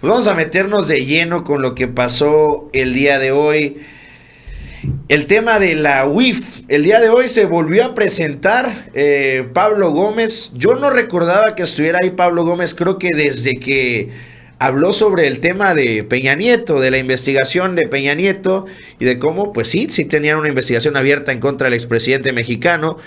Pues vamos a meternos de lleno con lo que pasó el día de hoy. El tema de la UIF. El día de hoy se volvió a presentar Pablo Gómez. Yo no recordaba que estuviera ahí Pablo Gómez, creo que desde que habló sobre el tema de Peña Nieto, de la investigación de Peña Nieto y de cómo, pues sí tenían una investigación abierta en contra del expresidente mexicano.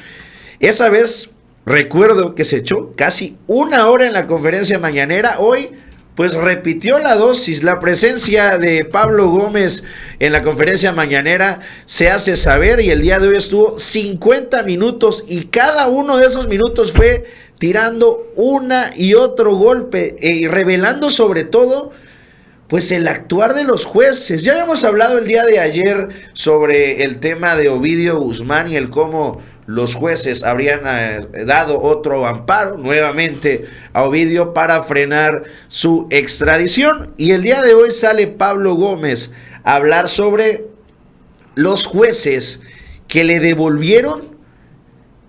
Esa vez recuerdo que se echó casi una hora en la conferencia mañanera. Hoy pues repitió la dosis. La presencia de Pablo Gómez en la conferencia mañanera se hace saber, y el día de hoy estuvo 50 minutos y cada uno de esos minutos fue tirando una y otro golpe y revelando sobre todo pues el actuar de los jueces. Ya habíamos hablado el día de ayer sobre el tema de Ovidio Guzmán y el cómo los jueces habrían dado otro amparo nuevamente a Ovidio para frenar su extradición. Y el día de hoy sale Pablo Gómez a hablar sobre los jueces que le devolvieron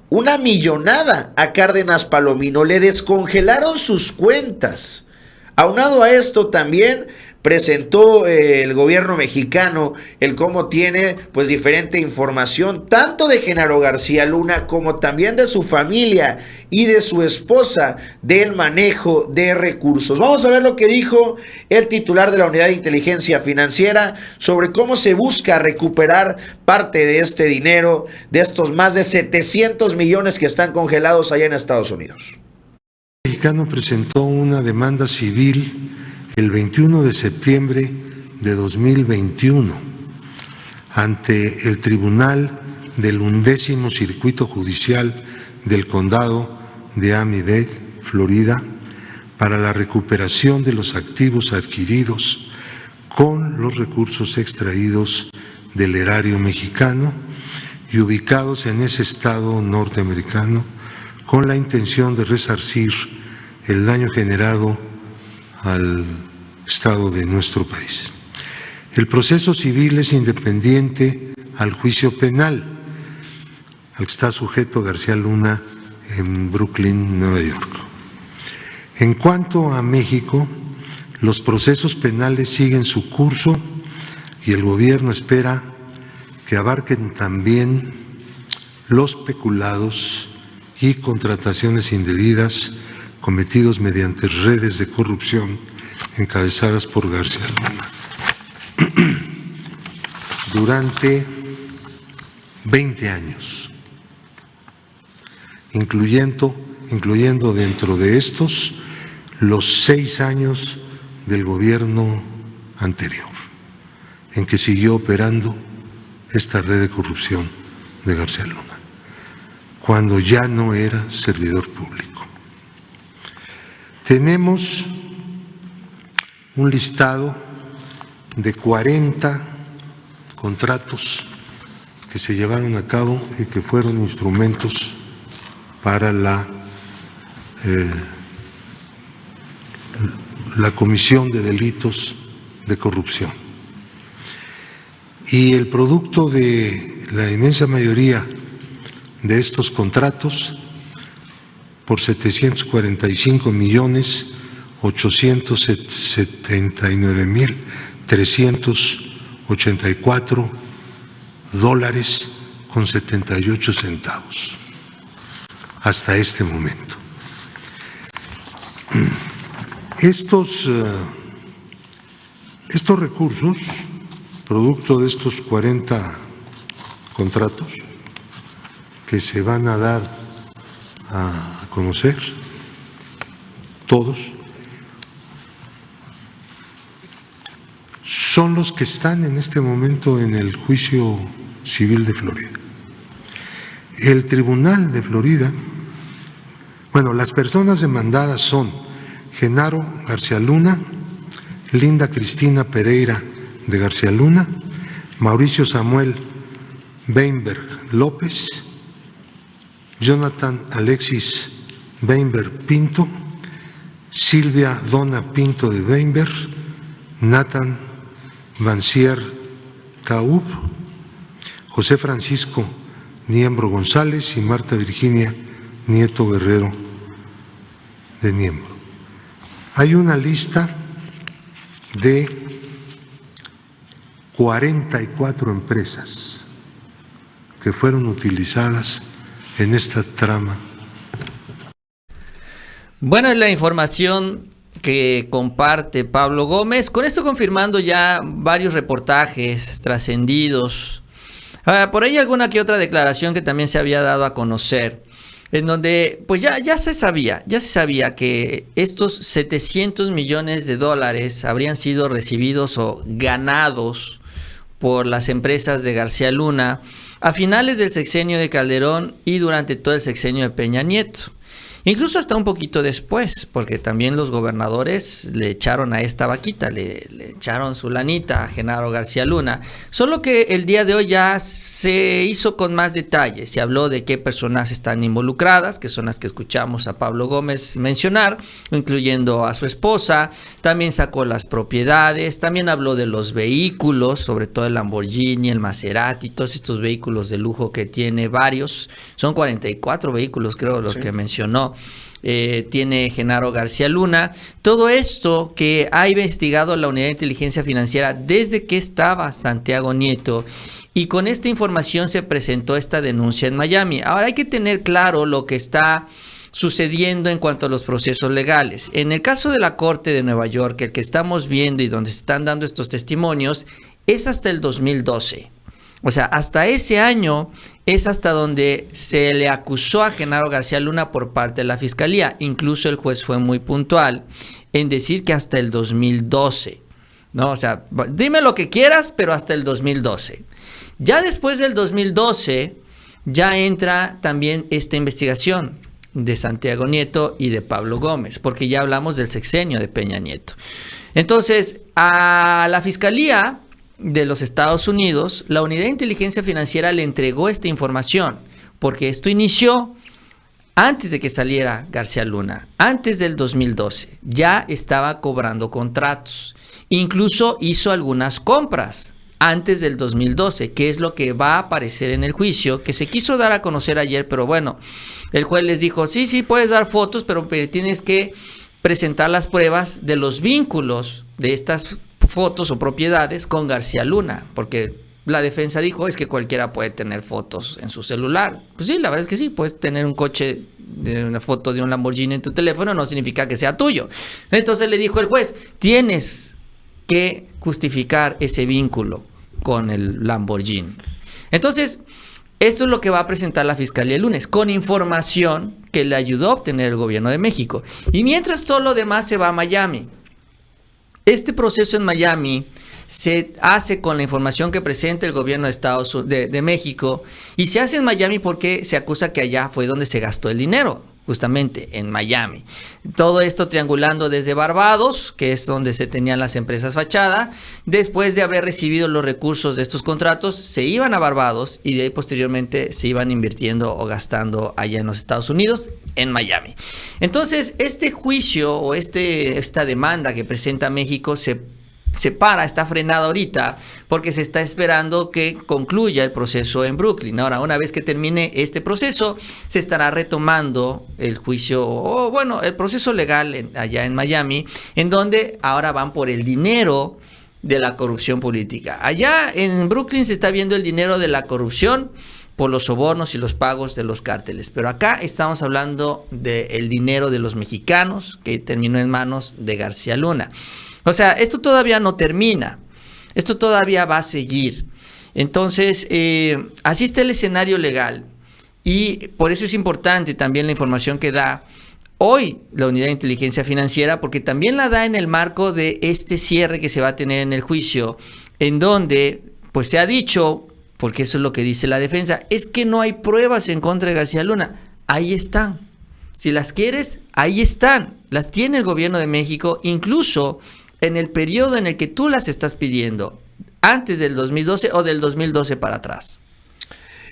una millonada a Cárdenas Palomino, le descongelaron sus cuentas. Aunado a esto también presentó el gobierno mexicano el cómo tiene pues diferente información tanto de Genaro García Luna como también de su familia y de su esposa del manejo de recursos. Vamos a ver lo que dijo el titular de la Unidad de Inteligencia Financiera sobre cómo se busca recuperar parte de este dinero, de estos más de 700 millones que están congelados allá en Estados Unidos. El mexicano presentó una demanda civil el 21 de septiembre de 2021 ante el Tribunal del 11º Circuito Judicial del Condado de Miami-Dade, Florida, para la recuperación de los activos adquiridos con los recursos extraídos del erario mexicano y ubicados en ese estado norteamericano, con la intención de resarcir el daño generado al Estado de nuestro país. El proceso civil es independiente al juicio penal al que está sujeto García Luna en Brooklyn, Nueva York. En cuanto a México, los procesos penales siguen su curso y el gobierno espera que abarquen también los peculados y contrataciones indebidas cometidos mediante redes de corrupción encabezadas por García Luna durante 20 años, incluyendo dentro de estos los 6 años del gobierno anterior, en que siguió operando esta red de corrupción de García Luna, cuando ya no era servidor público. Tenemos un listado de 40 contratos que se llevaron a cabo y que fueron instrumentos para la comisión de delitos de corrupción. Y el producto de la inmensa mayoría de estos contratos, por 749,879,384 dólares con 78 centavos hasta este momento. Estos recursos, producto de estos 40 contratos que se van a dar a conocer todos, son los que están en este momento en el juicio civil de Florida. El Tribunal de Florida, las personas demandadas son Genaro García Luna, Linda Cristina Pereira de García Luna, Mauricio Samuel Weinberg López, Jonathan Alexis Weinberg Pinto, Silvia Donna Pinto de Weinberg, Nathan Vancier Taub, José Francisco Niembro González y Marta Virginia Nieto Guerrero de Niembro. Hay una lista de 44 empresas que fueron utilizadas en esta trama. Bueno, es la información que comparte Pablo Gómez, con esto confirmando ya varios reportajes trascendidos. Por ahí alguna que otra declaración que también se había dado a conocer, en donde pues ya se sabía que estos 700 millones de dólares habrían sido recibidos o ganados por las empresas de García Luna a finales del sexenio de Calderón y durante todo el sexenio de Peña Nieto. Incluso hasta un poquito después, porque también los gobernadores le echaron a esta vaquita, le echaron su lanita a Genaro García Luna. Solo que el día de hoy ya se hizo con más detalles. Se habló de qué personas están involucradas, que son las que escuchamos a Pablo Gómez mencionar, incluyendo a su esposa. También sacó las propiedades, también habló de los vehículos, sobre todo el Lamborghini, el Maserati, todos estos vehículos de lujo que tiene varios. Son 44 vehículos, creo, los que mencionó. Tiene Genaro García Luna. Todo esto que ha investigado la Unidad de Inteligencia Financiera desde que estaba Santiago Nieto, y con esta información se presentó esta denuncia en Miami. Ahora hay que tener claro lo que está sucediendo en cuanto a los procesos legales. En el caso de la Corte de Nueva York, el que estamos viendo y donde se están dando estos testimonios, es hasta el 2012. O sea, hasta ese año es hasta donde se le acusó a Genaro García Luna por parte de la Fiscalía. Incluso el juez fue muy puntual en decir que hasta el 2012. ¿No? O sea, dime lo que quieras, pero hasta el 2012. Ya después del 2012, ya entra también esta investigación de Santiago Nieto y de Pablo Gómez, porque ya hablamos del sexenio de Peña Nieto. Entonces, a la Fiscalía de los Estados Unidos, la Unidad de Inteligencia Financiera le entregó esta información, porque esto inició antes de que saliera García Luna, antes del 2012. Ya estaba cobrando contratos, incluso hizo algunas compras antes del 2012, que es lo que va a aparecer en el juicio, que se quiso dar a conocer ayer, pero bueno, el juez les dijo, sí, puedes dar fotos, pero tienes que presentar las pruebas de los vínculos de estas fotos o propiedades con García Luna, porque la defensa dijo es que cualquiera puede tener fotos en su celular. Pues sí, la verdad es que sí, puedes tener un coche, una foto de un Lamborghini en tu teléfono, no significa que sea tuyo. Entonces le dijo el juez, tienes que justificar ese vínculo con el Lamborghini. Entonces, esto es lo que va a presentar la Fiscalía el lunes, con información que le ayudó a obtener el gobierno de México. Y mientras todo lo demás se va a Miami. Este proceso en Miami se hace con la información que presenta el gobierno de México, y se hace en Miami porque se acusa que allá fue donde se gastó el dinero, justamente en Miami. Todo esto triangulando desde Barbados, que es donde se tenían las empresas fachada. Después de haber recibido los recursos de estos contratos, se iban a Barbados y de ahí posteriormente se iban invirtiendo o gastando allá en los Estados Unidos, en Miami. Entonces, este juicio o esta demanda que presenta México está frenada ahorita porque se está esperando que concluya el proceso en Brooklyn. Ahora, una vez que termine este proceso, se estará retomando el juicio, o bueno, el proceso legal allá en Miami, en donde ahora van por el dinero de la corrupción política. Allá en Brooklyn se está viendo el dinero de la corrupción por los sobornos y los pagos de los cárteles. Pero acá estamos hablando del dinero de los mexicanos que terminó en manos de García Luna. O sea, esto todavía no termina, esto todavía va a seguir. Entonces, así está el escenario legal, y por eso es importante también la información que da hoy la Unidad de Inteligencia Financiera, porque también la da en el marco de este cierre que se va a tener en el juicio, en donde pues se ha dicho, porque eso es lo que dice la defensa, es que no hay pruebas en contra de García Luna. Ahí están. Si las quieres, ahí están. Las tiene el gobierno de México, incluso en el periodo en el que tú las estás pidiendo, antes del 2012 o del 2012 para atrás.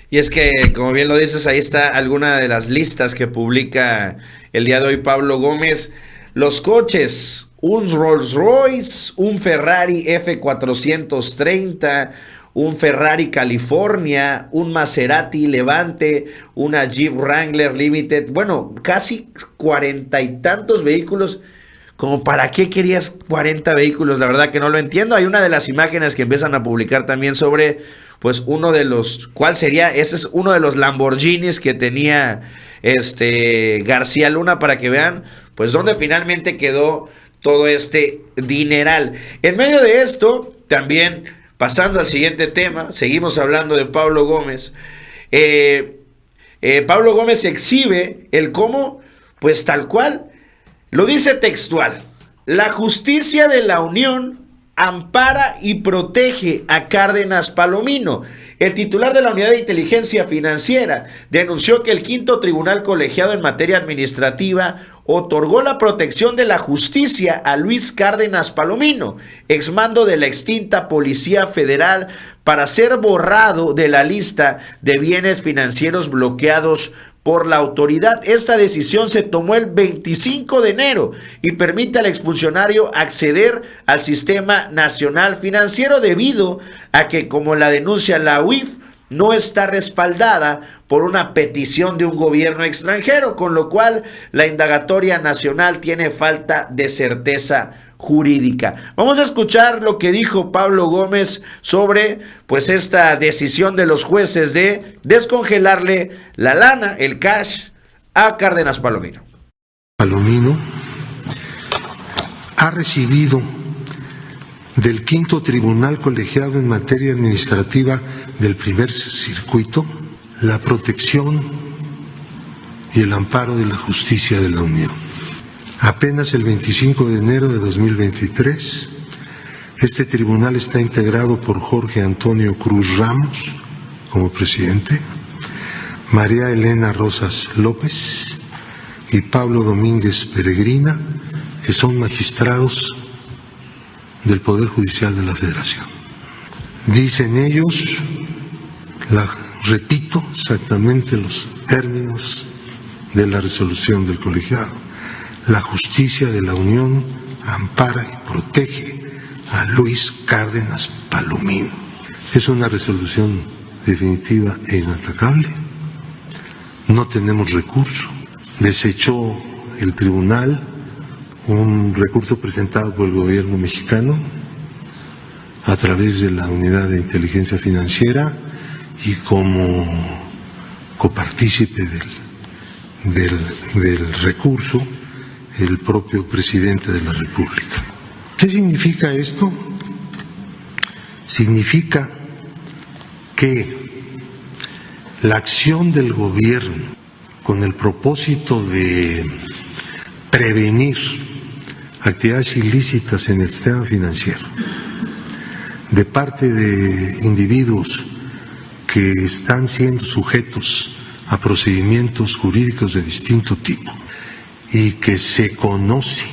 Y es que, como bien lo dices, ahí está alguna de las listas que publica el día de hoy Pablo Gómez. Los coches, un Rolls Royce, un Ferrari F430, un Ferrari California, un Maserati Levante, una Jeep Wrangler Limited, bueno, casi 40 y tantos vehículos como para qué querías 40 vehículos, la verdad que no lo entiendo. Hay una de las imágenes que empiezan a publicar también sobre, pues uno de los, ¿cuál sería? Ese es uno de los Lamborghinis que tenía García Luna, para que vean, pues dónde finalmente quedó todo este dineral. En medio de esto, también pasando al siguiente tema, seguimos hablando de Pablo Gómez. Pablo Gómez exhibe el cómo, pues tal cual, lo dice textual: la justicia de la Unión ampara y protege a Cárdenas Palomino. El titular de la Unidad de Inteligencia Financiera denunció que el quinto tribunal colegiado en materia administrativa otorgó la protección de la justicia a Luis Cárdenas Palomino, exmando de la extinta Policía Federal, para ser borrado de la lista de bienes financieros bloqueados por la autoridad. Esta decisión se tomó el 25 de enero y permite al exfuncionario acceder al Sistema Nacional Financiero, debido a que, como la denuncia la UIF, no está respaldada por una petición de un gobierno extranjero, con lo cual la indagatoria nacional tiene falta de certeza jurídica. Vamos a escuchar lo que dijo Pablo Gómez sobre, pues, esta decisión de los jueces de descongelarle la lana, el cash, a Cárdenas Palomino. Palomino ha recibido del quinto tribunal colegiado en materia administrativa del primer circuito la protección y el amparo de la justicia de la Unión. Apenas el 25 de enero de 2023, este tribunal está integrado por Jorge Antonio Cruz Ramos como presidente, María Elena Rosas López y Pablo Domínguez Peregrina, que son magistrados del Poder Judicial de la Federación. Dicen ellos, repito exactamente los términos de la resolución del colegiado: la justicia de la Unión ampara y protege a Luis Cárdenas Palomino. Es una resolución definitiva e inatacable. No tenemos recurso. Desechó el tribunal un recurso presentado por el gobierno mexicano a través de la Unidad de Inteligencia Financiera y como copartícipe del recurso el propio presidente de la República. ¿Qué significa esto? Significa que la acción del gobierno, con el propósito de prevenir actividades ilícitas en el sistema financiero, de parte de individuos que están siendo sujetos a procedimientos jurídicos de distinto tipo y que se conoce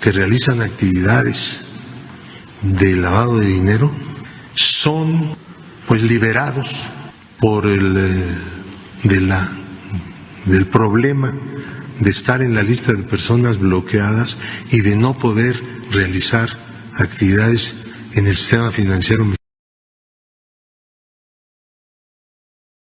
que realizan actividades de lavado de dinero, son pues liberados por del problema de estar en la lista de personas bloqueadas y de no poder realizar actividades en el sistema financiero mexicano.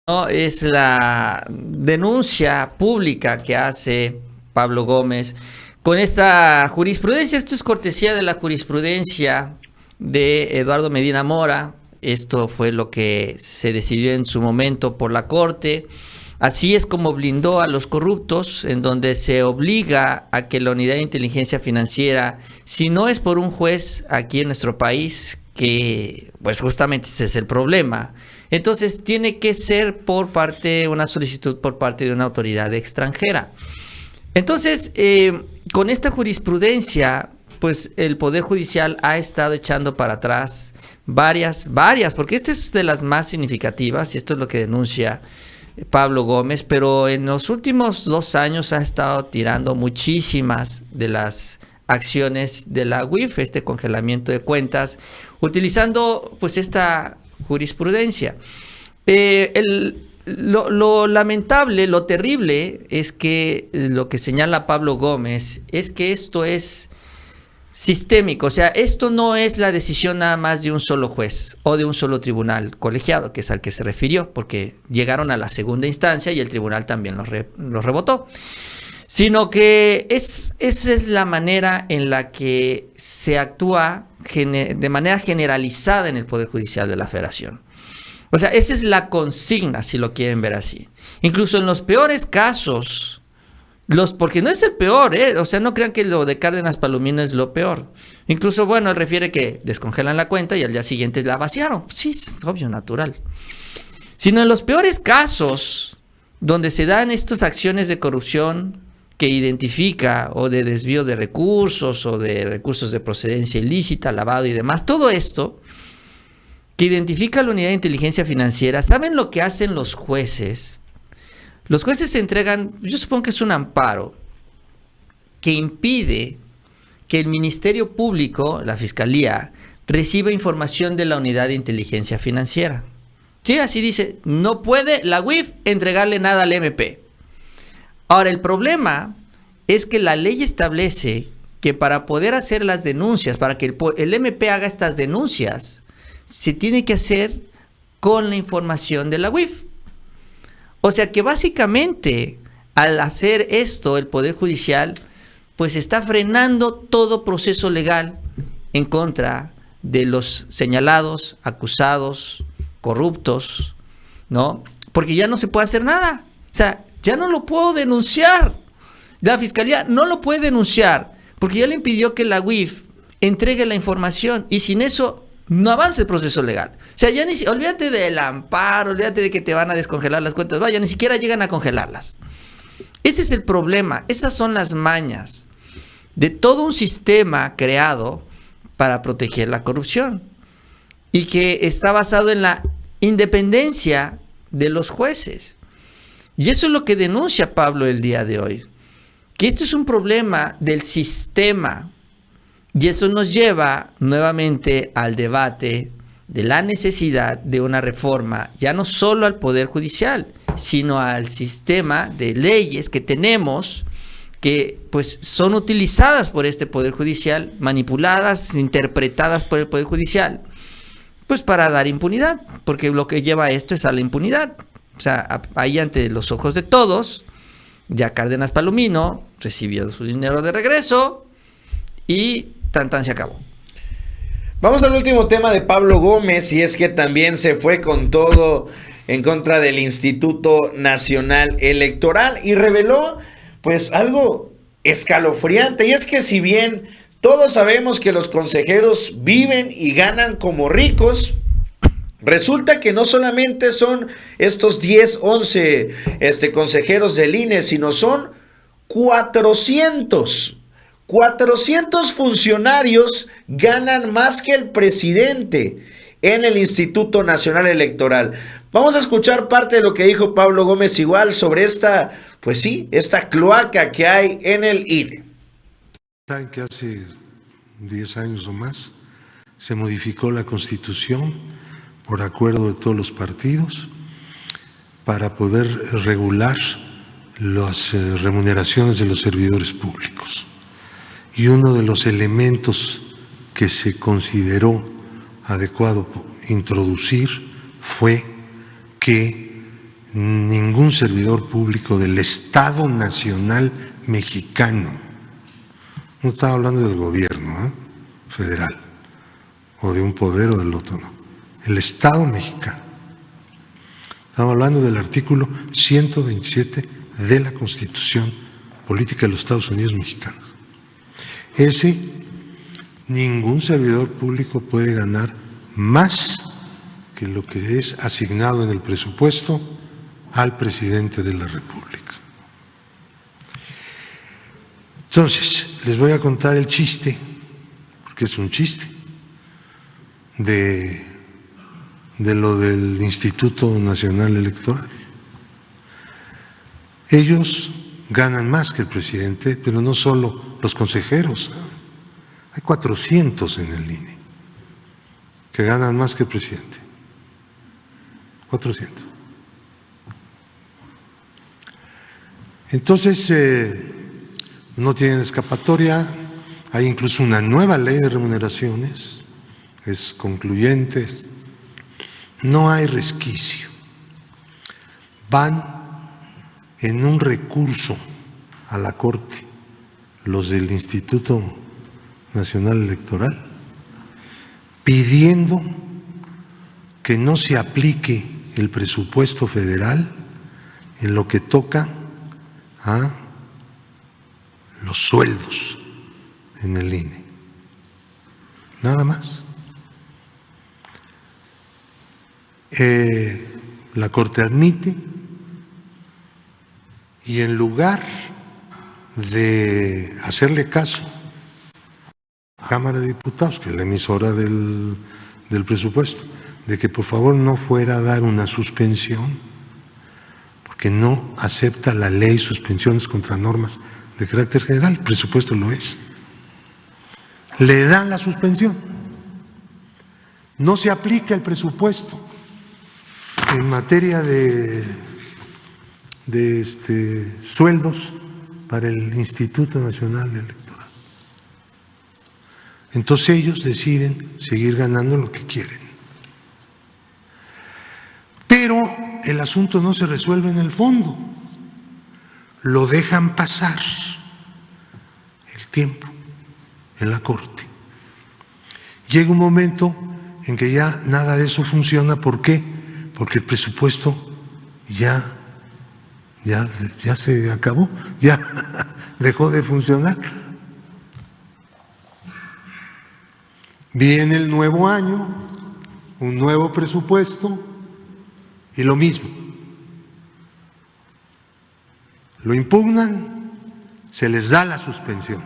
No, es la denuncia pública que hace Pablo Gómez con esta jurisprudencia. Esto es cortesía de la jurisprudencia de Eduardo Medina Mora. Esto fue lo que se decidió en su momento por la Corte. Así es como blindó a los corruptos, en donde se obliga a que la Unidad de Inteligencia Financiera, si no es por un juez aquí en nuestro país, que pues justamente ese es el problema, entonces tiene que ser por parte, una solicitud por parte de una autoridad extranjera. Entonces, con esta jurisprudencia, pues el Poder Judicial ha estado echando para atrás varias, porque esta es de las más significativas, y esto es lo que denuncia Pablo Gómez, pero en los últimos 2 años ha estado tirando muchísimas de las acciones de la UIF, este congelamiento de cuentas, utilizando pues esta jurisprudencia. Lo lamentable, lo terrible es que lo que señala Pablo Gómez es que esto es sistémico, o sea, esto no es la decisión nada más de un solo juez o de un solo tribunal colegiado, que es al que se refirió, porque llegaron a la segunda instancia y el tribunal también lo rebotó, sino que esa es la manera en la que se actúa de manera generalizada en el Poder Judicial de la Federación. O sea, esa es la consigna, si lo quieren ver así. Incluso en los peores casos, porque no es el peor, o sea, no crean que lo de Cárdenas Palomino es lo peor. Incluso, bueno, él refiere que descongelan la cuenta y al día siguiente la vaciaron. Sí, es obvio, natural. Sino en los peores casos, donde se dan estas acciones de corrupción que identifica, o de desvío de recursos, o de recursos de procedencia ilícita, lavado y demás, todo esto que identifica la unidad de inteligencia financiera, ¿saben lo que hacen los jueces? Los jueces se entregan, yo supongo que es un amparo, que impide que el Ministerio Público, la Fiscalía, reciba información de la unidad de inteligencia financiera. Sí, así dice, no puede la UIF entregarle nada al MP. Ahora, el problema es que la ley establece que para poder hacer las denuncias, para que el MP haga estas denuncias, se tiene que hacer con la información de la UIF. O sea que básicamente, al hacer esto, el Poder Judicial, pues está frenando todo proceso legal en contra de los señalados, acusados, corruptos, ¿no? Porque ya no se puede hacer nada. O sea, ya no lo puedo denunciar. La Fiscalía no lo puede denunciar porque ya le impidió que la UIF entregue la información y sin eso no avanza el proceso legal. O sea, ya olvídate del amparo, olvídate de que te van a descongelar las cuentas, vaya, ni siquiera llegan a congelarlas. Ese es el problema, esas son las mañas de todo un sistema creado para proteger la corrupción y que está basado en la independencia de los jueces. Y eso es lo que denuncia Pablo el día de hoy, que esto es un problema del sistema. Y eso nos lleva nuevamente al debate de la necesidad de una reforma, ya no solo al Poder Judicial, sino al sistema de leyes que tenemos, que pues son utilizadas por este Poder Judicial, manipuladas, interpretadas por el Poder Judicial, pues para dar impunidad, porque lo que lleva a esto es a la impunidad. O sea, ahí ante los ojos de todos, ya Cárdenas Palomino recibió su dinero de regreso y tan se acabó. Vamos al último tema de Pablo Gómez, y es que también se fue con todo en contra del Instituto Nacional Electoral y reveló pues algo escalofriante, y es que si bien todos sabemos que los consejeros viven y ganan como ricos, resulta que no solamente son estos 10, 11 consejeros del INE, sino son 400 funcionarios ganan más que el presidente en el Instituto Nacional Electoral. Vamos a escuchar parte de lo que dijo Pablo Gómez igual sobre esta cloaca que hay en el INE. Saben que hace 10 años o más se modificó la Constitución por acuerdo de todos los partidos para poder regular las remuneraciones de los servidores públicos. Y uno de los elementos que se consideró adecuado introducir fue que ningún servidor público del Estado Nacional Mexicano, no estaba hablando del gobierno federal o de un poder o del otro, no, el Estado mexicano, estamos hablando del artículo 127 de la Constitución Política de los Estados Unidos Mexicanos. Ningún servidor público puede ganar más que lo que es asignado en el presupuesto al presidente de la República. Entonces, les voy a contar el chiste, porque es un chiste, de lo del Instituto Nacional Electoral. Ellos ganan más que el presidente, pero no solo los consejeros. Hay 400 en el INE que ganan más que el presidente. 400. Entonces, no tienen escapatoria. Hay incluso una nueva ley de remuneraciones, es concluyente, no hay resquicio. Van en un recurso a la Corte, los del Instituto Nacional Electoral, pidiendo que no se aplique el presupuesto federal en lo que toca a los sueldos en el INE. Nada más. La Corte admite, y en lugar de hacerle caso a la Cámara de Diputados, que es la emisora del presupuesto, de que por favor no fuera a dar una suspensión, porque no acepta la ley suspensiones contra normas de carácter general, el presupuesto lo es. Le dan la suspensión. No se aplica el presupuesto en materia de sueldos para el Instituto Nacional Electoral. Entonces ellos deciden seguir ganando lo que quieren. Pero el asunto no se resuelve en el fondo, lo dejan pasar el tiempo en la Corte. Llega un momento en que ya nada de eso funciona. ¿Por qué? Porque el presupuesto ya se acabó, ya dejó de funcionar. Viene el nuevo año, un nuevo presupuesto y lo mismo. Lo impugnan, se les da la suspensión.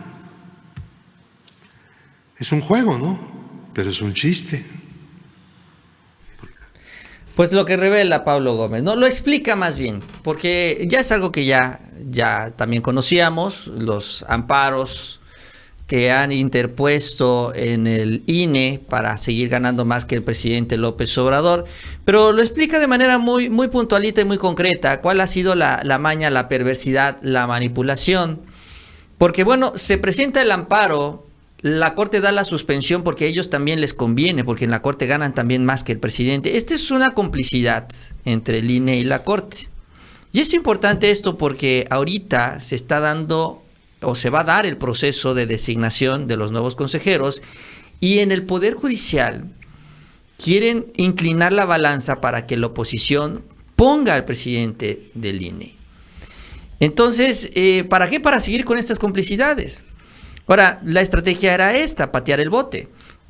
Es un juego, ¿no? Pero es un chiste. Pues lo que revela Pablo Gómez, ¿no? Lo explica más bien, porque ya es algo que ya también conocíamos, los amparos que han interpuesto en el INE para seguir ganando más que el presidente López Obrador, pero lo explica de manera muy, muy puntualita y muy concreta cuál ha sido la maña, la perversidad, la manipulación. Porque bueno, se presenta el amparo, la Corte da la suspensión porque a ellos también les conviene, porque en la Corte ganan también más que el presidente. Esta es una complicidad entre el INE y la Corte. Y es importante esto porque ahorita se está dando o se va a dar el proceso de designación de los nuevos consejeros, y en el Poder Judicial quieren inclinar la balanza para que la oposición ponga al presidente del INE. Entonces, ¿para qué? Para seguir con estas complicidades. Ahora, la estrategia era esta, patear el bote.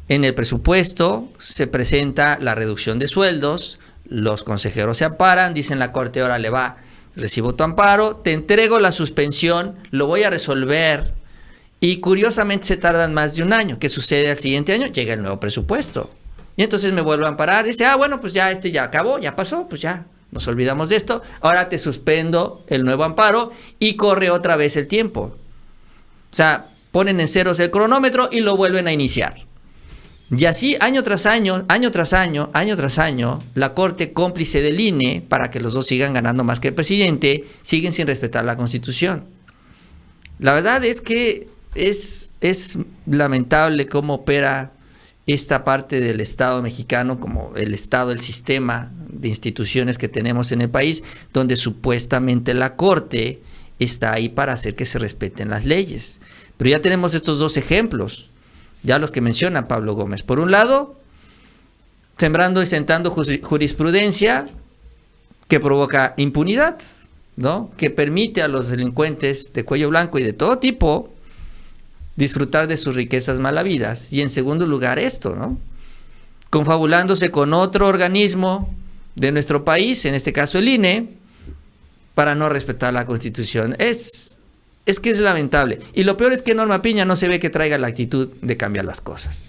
En el presupuesto se presenta la reducción de sueldos, los consejeros se amparan, dicen la Corte, ahora le va, recibo tu amparo, te entrego la suspensión, lo voy a resolver, y curiosamente se tardan más de un año. ¿Qué sucede al siguiente año? Llega el nuevo presupuesto. Y entonces me vuelvo a amparar, dice, bueno, pues ya ya acabó, ya pasó, pues ya nos olvidamos de esto, ahora te suspendo el nuevo amparo y corre otra vez el tiempo. O sea, ponen en ceros el cronómetro y lo vuelven a iniciar. Y así, año tras año, la Corte, cómplice del INE, para que los dos sigan ganando más que el presidente, siguen sin respetar la Constitución. La verdad es que es lamentable cómo opera esta parte del Estado mexicano, como el Estado, el sistema de instituciones que tenemos en el país, donde supuestamente la Corte está ahí para hacer que se respeten las leyes. Pero ya tenemos estos dos ejemplos, ya los que menciona Pablo Gómez. Por un lado, sembrando y sentando jurisprudencia que provoca impunidad, ¿no? Que permite a los delincuentes de cuello blanco y de todo tipo disfrutar de sus riquezas malavidas. Y en segundo lugar esto, ¿no? Confabulándose con otro organismo de nuestro país, en este caso el INE, para no respetar la Constitución. Es que es lamentable. Y lo peor es que Norma Piña no se ve que traiga la actitud de cambiar las cosas.